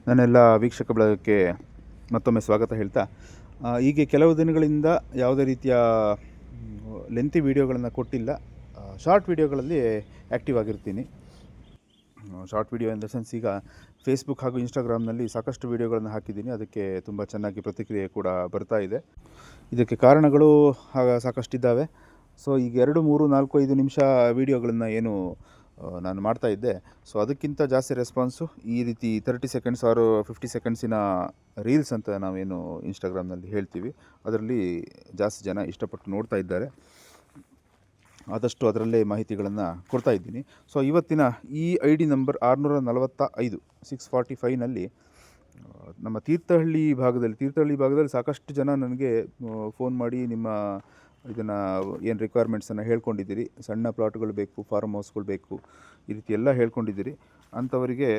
ನನ್ನೆಲ್ಲ ವೀಕ್ಷಕ ಬಳಗಕ್ಕೆ ಮತ್ತೊಮ್ಮೆ ಸ್ವಾಗತ ಹೇಳ್ತಾ, ಹೀಗೆ ಕೆಲವು ದಿನಗಳಿಂದ ಯಾವುದೇ ರೀತಿಯ ಲೆಂತಿ ವೀಡಿಯೋಗಳನ್ನು ಕೊಟ್ಟಿಲ್ಲ. ಶಾರ್ಟ್ ವೀಡಿಯೋಗಳಲ್ಲಿ ಆ್ಯಕ್ಟಿವ್ ಆಗಿರ್ತೀನಿ. Short video in the sense, ಈಗ ಫೇಸ್ಬುಕ್ ಹಾಗೂ ಇನ್ಸ್ಟಾಗ್ರಾಮ್ನಲ್ಲಿ ಸಾಕಷ್ಟು ವೀಡಿಯೋಗಳನ್ನು ಹಾಕಿದ್ದೀನಿ. ಅದಕ್ಕೆ ತುಂಬ ಚೆನ್ನಾಗಿ ಪ್ರತಿಕ್ರಿಯೆ ಕೂಡ ಬರ್ತಾ ಇದೆ. ಇದಕ್ಕೆ ಕಾರಣಗಳು ಸಾಕಷ್ಟಿದ್ದಾವೆ. ಸೊ ಈಗ 2, 3, 4, 5 ನಿಮಿಷ ವೀಡಿಯೋಗಳನ್ನು ಏನು ನಾನು ಮಾಡ್ತಾಯಿದ್ದೆ, ಸೊ ಅದಕ್ಕಿಂತ ಜಾಸ್ತಿ ರೆಸ್ಪಾನ್ಸು ಈ ರೀತಿ 30 ಸೆಕೆಂಡ್ಸ್ ಆರು 50 ಸೆಕೆಂಡ್ಸಿನ ರೀಲ್ಸ್ ಅಂತ ನಾವೇನು ಇನ್ಸ್ಟಾಗ್ರಾಮ್ನಲ್ಲಿ ಹೇಳ್ತೀವಿ, ಅದರಲ್ಲಿ ಜಾಸ್ತಿ ಜನ ಇಷ್ಟಪಟ್ಟು ನೋಡ್ತಾ ಇದ್ದಾರೆ. ಆದಷ್ಟು ಅದರಲ್ಲೇ ಮಾಹಿತಿಗಳನ್ನು ಕೊಡ್ತಾ ಇದ್ದೀನಿ. ಸೊ ಇವತ್ತಿನ ಈ ಐ ಡಿ ನಂಬರ್ 645 645ನಲ್ಲಿ ನಮ್ಮ ತೀರ್ಥಹಳ್ಳಿ ಭಾಗದಲ್ಲಿ ಸಾಕಷ್ಟು ಜನ ನನಗೆ ಫೋನ್ ಮಾಡಿ ನಿಮ್ಮ ಇದನ್ನು ಏನು ರಿಕ್ವೈರ್ಮೆಂಟ್ಸನ್ನು ಹೇಳ್ಕೊಂಡಿದ್ದೀರಿ. ಸಣ್ಣ ಪ್ಲಾಟ್ಗಳು ಬೇಕು, ಫಾರ್ಮ್ ಹೌಸ್ಗಳು ಬೇಕು, ಈ ರೀತಿ ಎಲ್ಲ ಹೇಳ್ಕೊಂಡಿದ್ದೀರಿ. ಅಂಥವರಿಗೆ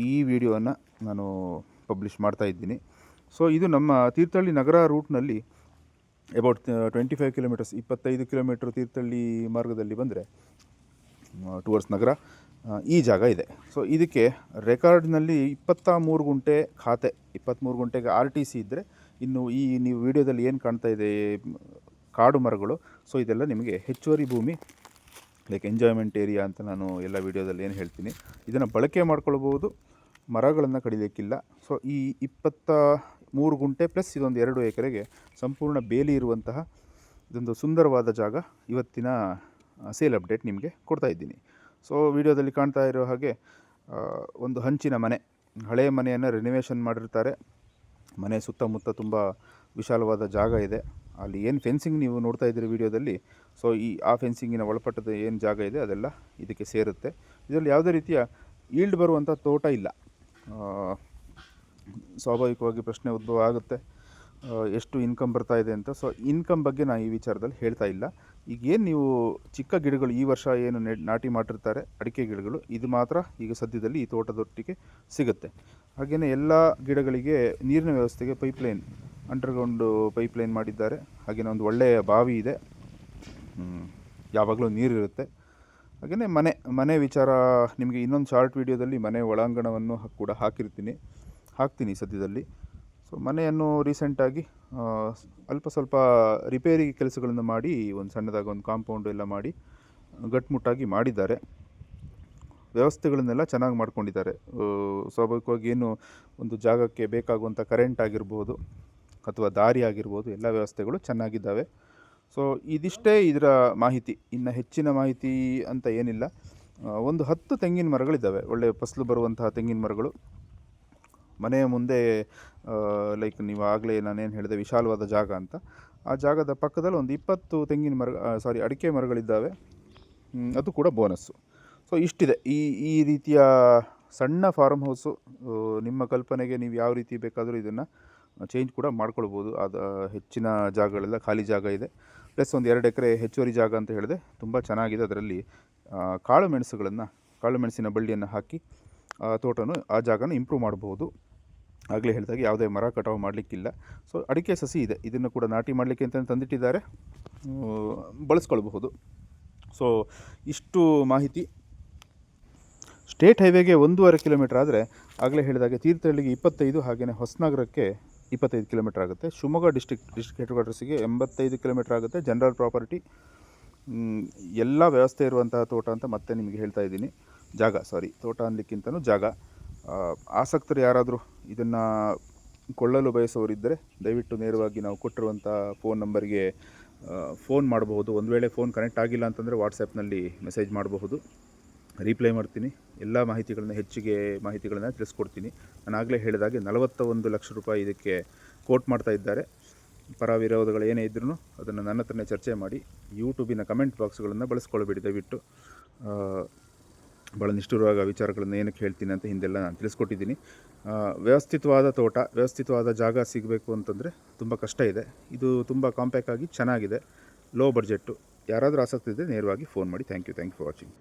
ಈ ವಿಡಿಯೋವನ್ನು ನಾನು ಪಬ್ಲಿಷ್ ಮಾಡ್ತಾಯಿದ್ದೀನಿ. ಸೊ ಇದು ನಮ್ಮ ತೀರ್ಥಹಳ್ಳಿ ನಗರ ರೂಟ್ನಲ್ಲಿ ಅಬೌಟ್ 25 ಕಿಲೋಮೀಟರ್ಸ್, 25 ಕಿಲೋಮೀಟ್ರ್ ತೀರ್ಥಹಳ್ಳಿ ಮಾರ್ಗದಲ್ಲಿ ಬಂದರೆ ಟುವರ್ಡ್ಸ್ ನಗರ ಈ ಜಾಗ ಇದೆ. ಸೊ ಇದಕ್ಕೆ ರೆಕಾರ್ಡ್ನಲ್ಲಿ 23 ಗುಂಟೆ ಖಾತೆ, 23 ಗುಂಟೆಗೆ RTC ಇದ್ದರೆ, ಇನ್ನು ಈ ನೀವು ವಿಡಿಯೋದಲ್ಲಿ ಏನು ಕಾಣ್ತಾ ಇದೆ ಕಾಡು ಮರಗಳು, ಸೊ ಇದೆಲ್ಲ ನಿಮಗೆ ಹೆಚ್ಚುವರಿ ಭೂಮಿ, ಲೈಕ್ ಎಂಜಾಯ್ಮೆಂಟ್ ಏರಿಯಾ ಅಂತ ನಾನು ಎಲ್ಲ ವೀಡಿಯೋದಲ್ಲಿ ಏನು ಹೇಳ್ತೀನಿ. ಇದನ್ನು ಬಳಕೆ ಮಾಡ್ಕೊಳ್ಬೋದು, ಮರಗಳನ್ನು ಕಡಿಲಿಕ್ಕಿಲ್ಲ. ಸೊ ಈ 23 ಗುಂಟೆ ಪ್ಲಸ್ ಇದೊಂದು 2 ಎಕರೆಗೆ ಸಂಪೂರ್ಣ ಬೇಲಿ ಇರುವಂತಹ ಇದೊಂದು ಸುಂದರವಾದ ಜಾಗ ಇವತ್ತಿನ ಸೇಲ್ ಅಪ್ಡೇಟ್ ನಿಮಗೆ ಕೊಡ್ತಾ ಇದ್ದೀನಿ. ಸೊ ವಿಡಿಯೋದಲ್ಲಿ ಕಾಣ್ತಾ ಇರೋ ಹಾಗೆ ಒಂದು ಹಂಚಿನ ಮನೆ, ಹಳೆಯ ಮನೆಯನ್ನು ರಿನೋವೇಷನ್ ಮಾಡಿರ್ತಾರೆ. ಮನೆ ಸುತ್ತಮುತ್ತ ತುಂಬ ವಿಶಾಲವಾದ ಜಾಗ ಇದೆ. ಅಲ್ಲಿ ಏನು ಫೆನ್ಸಿಂಗ್ ನೀವು ನೋಡ್ತಾ ಇದ್ದೀರಿ ವಿಡಿಯೋದಲ್ಲಿ, ಸೊ ಆ ಫೆನ್ಸಿಂಗಿನ ಒಳಪಟ್ಟದ ಏನು ಜಾಗ ಇದೆ ಅದೆಲ್ಲ ಇದಕ್ಕೆ ಸೇರುತ್ತೆ. ಇದರಲ್ಲಿ ಯಾವುದೇ ರೀತಿಯ ಈಲ್ಡ್ ಬರುವಂಥ ತೋಟ ಇಲ್ಲ. ಸ್ವಾಭಾವಿಕವಾಗಿ ಪ್ರಶ್ನೆ ಉದ್ಭವ ಆಗುತ್ತೆ, ಎಷ್ಟು ಇನ್ಕಮ್ ಬರ್ತಾ ಇದೆ ಅಂತ. ಸೊ ಇನ್ಕಮ್ ಬಗ್ಗೆ ನಾನು ಈ ವಿಚಾರದಲ್ಲಿ ಹೇಳ್ತಾ ಇಲ್ಲ. ಈಗೇನು ನೀವು ಚಿಕ್ಕ ಗಿಡಗಳು ಈ ವರ್ಷ ಏನು ನಾಟಿ ಮಾಡಿರ್ತಾರೆ ಅಡಿಕೆ ಗಿಡಗಳು, ಇದು ಮಾತ್ರ ಈಗ ಸದ್ಯದಲ್ಲಿ ಈ ತೋಟದೊಟ್ಟಿಗೆ ಸಿಗುತ್ತೆ. ಹಾಗೆಯೇ ಎಲ್ಲ ಗಿಡಗಳಿಗೆ ನೀರಿನ ವ್ಯವಸ್ಥೆಗೆ ಪೈಪ್ಲೈನ್, ಅಂಡರ್ಗ್ರೌಂಡು ಪೈಪ್ಲೈನ್ ಮಾಡಿದ್ದಾರೆ. ಹಾಗೆಯೇ ಒಂದು ಒಳ್ಳೆಯ ಬಾವಿ ಇದೆ, ಯಾವಾಗಲೂ ನೀರಿರುತ್ತೆ. ಹಾಗೆಯೇ ಮನೆ ವಿಚಾರ ನಿಮಗೆ ಇನ್ನೊಂದು ಶಾರ್ಟ್ ವೀಡಿಯೋದಲ್ಲಿ ಮನೆ ಒಳಾಂಗಣವನ್ನು ಕೂಡ ಹಾಕ್ತೀನಿ ಸದ್ಯದಲ್ಲಿ. ಸೊ ಮನೆಯನ್ನು ರೀಸೆಂಟಾಗಿ ಅಲ್ಪ ಸ್ವಲ್ಪ ರಿಪೇರಿ ಕೆಲಸಗಳನ್ನು ಮಾಡಿ ಒಂದು ಸಣ್ಣದಾಗಿ ಒಂದು ಕಾಂಪೌಂಡು ಎಲ್ಲ ಮಾಡಿ ಗಟ್ಟುಮುಟ್ಟಾಗಿ ಮಾಡಿದ್ದಾರೆ. ವ್ಯವಸ್ಥೆಗಳನ್ನೆಲ್ಲ ಚೆನ್ನಾಗಿ ಮಾಡ್ಕೊಂಡಿದ್ದಾರೆ. ಸ್ವಾಭಾವಿಕವಾಗಿ ಏನು ಒಂದು ಜಾಗಕ್ಕೆ ಬೇಕಾಗುವಂಥ ಕರೆಂಟ್ ಆಗಿರ್ಬೋದು ಅಥವಾ ದಾರಿ ಆಗಿರ್ಬೋದು, ಎಲ್ಲ ವ್ಯವಸ್ಥೆಗಳು ಚೆನ್ನಾಗಿದ್ದಾವೆ. ಸೊ ಇದಿಷ್ಟೇ ಇದರ ಮಾಹಿತಿ. ಇನ್ನು ಹೆಚ್ಚಿನ ಮಾಹಿತಿ ಅಂತ ಏನಿಲ್ಲ. ಒಂದು 10 ತೆಂಗಿನ ಮರಗಳಿದ್ದಾವೆ, ಒಳ್ಳೆಯ ಫಸಲು ಬರುವಂತಹ ತೆಂಗಿನ ಮರಗಳು. ಮನೆಯ ಮುಂದೆ ಲೈಕ್ ನೀವು ಆಗಲೇ ನಾನೇನು ಹೇಳಿದೆ ವಿಶಾಲವಾದ ಜಾಗ ಅಂತ, ಆ ಜಾಗದ ಪಕ್ಕದಲ್ಲಿ ಒಂದು 20 ಅಡಿಕೆ ಮರಗಳಿದ್ದಾವೆ. ಅದು ಕೂಡ ಬೋನಸ್ಸು. ಸೊ ಇಷ್ಟಿದೆ ಈ ರೀತಿಯ ಸಣ್ಣ ಫಾರ್ಮ್ ಹೌಸು. ನಿಮ್ಮ ಕಲ್ಪನೆಗೆ ನೀವು ಯಾವ ರೀತಿ ಬೇಕಾದರೂ ಇದನ್ನು ಚೇಂಜ್ ಕೂಡ ಮಾಡ್ಕೊಳ್ಬೋದು. ಅದು ಹೆಚ್ಚಿನ ಜಾಗಗಳೆಲ್ಲ ಖಾಲಿ ಜಾಗ ಇದೆ. ಪ್ಲಸ್ ಒಂದು 2 ಎಕರೆ ಹೆಚ್ಚುವರಿ ಜಾಗ ಅಂತ ಹೇಳಿದೆ, ತುಂಬ ಚೆನ್ನಾಗಿದೆ. ಅದರಲ್ಲಿ ಕಾಳು ಮೆಣಸಿನ ಬಳ್ಳಿಯನ್ನು ಹಾಕಿ ಆ ಜಾಗನ ಇಂಪ್ರೂವ್ ಮಾಡ್ಬೋದು. ಆಗಲೇ ಹೇಳಿದಾಗ ಯಾವುದೇ ಮರ ಕಟಾವು ಮಾಡಲಿಕ್ಕಿಲ್ಲ. ಸೊ ಅಡಿಕೆ ಸಸಿ ಇದೆ, ಇದನ್ನು ಕೂಡ ನಾಟಿ ಮಾಡಲಿಕ್ಕೆ ಅಂತ ತಂದಿಟ್ಟಿದ್ದಾರೆ, ಬಳಸ್ಕೊಳ್ಬಹುದು. ಸೊ ಇಷ್ಟು ಮಾಹಿತಿ. ಸ್ಟೇಟ್ ಹೈವೇಗೆ 1.5 ಕಿಲೋಮೀಟರ್ ಆದರೆ, ಆಗಲೇ ಹೇಳಿದಾಗೆ ತೀರ್ಥಹಳ್ಳಿಗೆ 25, ಹಾಗೆಯೇ ಹೊಸನಗರಕ್ಕೆ 25 ಕಿಲೋಮೀಟರ್ ಆಗುತ್ತೆ. ಶಿವಮೊಗ್ಗ ಡಿಸ್ಟ್ರಿಕ್ಟ್ ಹೆಡ್ ಕ್ವಾರ್ಟರ್ಸಿಗೆ 85 ಕಿಲೋಮೀಟರ್ ಆಗುತ್ತೆ. ಜನರಲ್ ಪ್ರಾಪರ್ಟಿ, ಎಲ್ಲ ವ್ಯವಸ್ಥೆ ಇರುವಂತಹ ತೋಟ ಅಂತ ಮತ್ತೆ ನಿಮಗೆ ಹೇಳ್ತಾ ಇದ್ದೀನಿ. ತೋಟ ಅನ್ನಲಿಕ್ಕಿಂತನೂ ಜಾಗ. ಆಸಕ್ತರು ಯಾರಾದರೂ ಇದನ್ನು ಕೊಳ್ಳಲು ಬಯಸೋರಿದ್ದರೆ ದಯವಿಟ್ಟು ನೇರವಾಗಿ ನಾವು ಕೊಟ್ಟಿರುವಂಥ ಫೋನ್ ನಂಬರ್ಗೆ ಫೋನ್ ಮಾಡಬಹುದು. ಒಂದು ವೇಳೆ ಫೋನ್ ಕನೆಕ್ಟ್ ಆಗಿಲ್ಲ ಅಂತಂದರೆ ವಾಟ್ಸಪ್ನಲ್ಲಿ ಮೆಸೇಜ್ ಮಾಡಬಹುದು, ರಿಪ್ಲೈ ಮಾಡ್ತೀನಿ. ಎಲ್ಲ ಹೆಚ್ಚಿಗೆ ಮಾಹಿತಿಗಳನ್ನು ತಿಳಿಸ್ಕೊಡ್ತೀನಿ. ನಾನು ಆಗಲೇ ಹೇಳಿದಾಗೆ 41 ಲಕ್ಷ ರೂಪಾಯಿ ಇದಕ್ಕೆ ಕೋಟ್ ಮಾಡ್ತಾ ಇದ್ದಾರೆ. ಪರ ವಿರೋಧಗಳು ಏನೇ ಇದ್ರೂ ಅದನ್ನು ನನ್ನ ಹತ್ರನೇ ಚರ್ಚೆ ಮಾಡಿ. ಯೂಟ್ಯೂಬಿನ ಕಮೆಂಟ್ ಬಾಕ್ಸ್ಗಳನ್ನು ಬಳಸ್ಕೊಳ್ಬೇಡಿ ದಯವಿಟ್ಟು. ಭಾಳ ನಿಷ್ಠುರವಾದ ವಿಚಾರಗಳನ್ನು ಏನಕ್ಕೆ ಹೇಳ್ತೀನಿ ಅಂತ ಹಿಂದೆಲ್ಲ ನಾನು ತಿಳಿಸ್ಕೊಟ್ಟಿದ್ದೀನಿ. ವ್ಯವಸ್ಥಿತವಾದ ತೋಟ, ವ್ಯವಸ್ಥಿತವಾದ ಜಾಗ ಸಿಗಬೇಕು ಅಂತಂದರೆ ತುಂಬ ಕಷ್ಟ ಇದೆ. ಇದು ತುಂಬ ಕಾಂಪ್ಯಾಕ್ಟ್ ಆಗಿ ಚೆನ್ನಾಗಿದೆ, ಲೋ ಬಡ್ಜೆಟ್ಟು. ಯಾರಾದರೂ ಆಸಕ್ತಿ ಇದ್ದರೆ ನೇರವಾಗಿ ಫೋನ್ ಮಾಡಿ. Thank you for watching.